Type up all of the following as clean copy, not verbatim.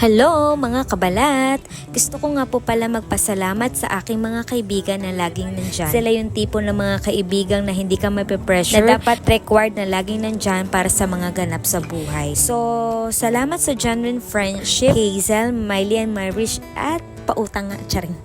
Hello mga kabalat! Gusto ko nga po pala magpasalamat sa aking mga kaibigan na laging nandyan. Sila yung tipo ng mga kaibigang na hindi ka mapipressure, na dapat required na laging nandyan para sa mga ganap sa buhay. So, salamat sa genuine friendship, Hazel, Miley, and Marish, at pautang nga, charing.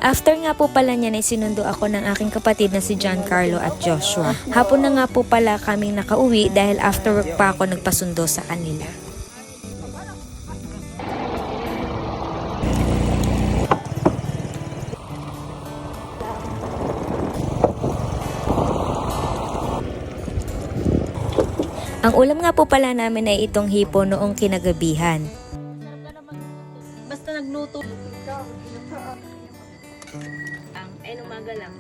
After nga po pala niya ay sinundo ako ng aking kapatid na si Giancarlo at Joshua. Hapon na nga po pala kaming nakauwi dahil after work pa ako nagpasundo sa kanila. Ang ulam nga po pala namin ay itong hipo noong kinagabihan. Basta nagluto. Ay, umaga lang.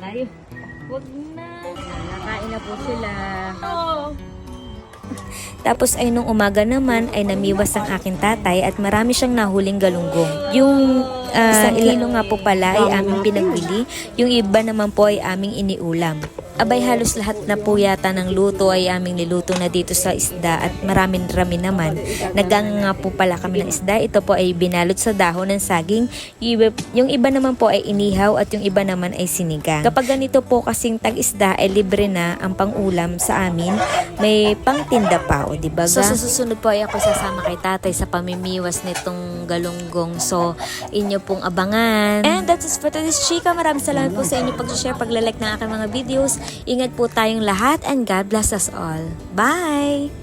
Tayo. Huwag na. Nakain na po sila. Oo. Tapos ay nung umaga naman ay namiwas ang aking tatay at marami siyang nahuling galunggong. Yung isang kilo nga po pala ay aming pinagbili, yung iba naman po ay aming iniulam. Abay halos lahat na po yata ng luto ay aming niluto na dito sa isda at maraming-rami naman. Naggang nga po pala kami ng isda. Ito po ay binalot sa dahon ng saging. Yung iba naman po ay inihaw at yung iba naman ay sinigang. Kapag ganito po kasing tag-isda ay libre na ang pang-ulam sa amin. May pang-tinda pa o diba? So sa susunod po ay ako sasama kay tatay sa pamimiwas nitong galunggong. So inyo pong abangan. And that's it for today's chika. Maraming salamat po sa inyo pag-share, pag-like ng aking mga videos. Ingat po tayong lahat and God bless us all. Bye!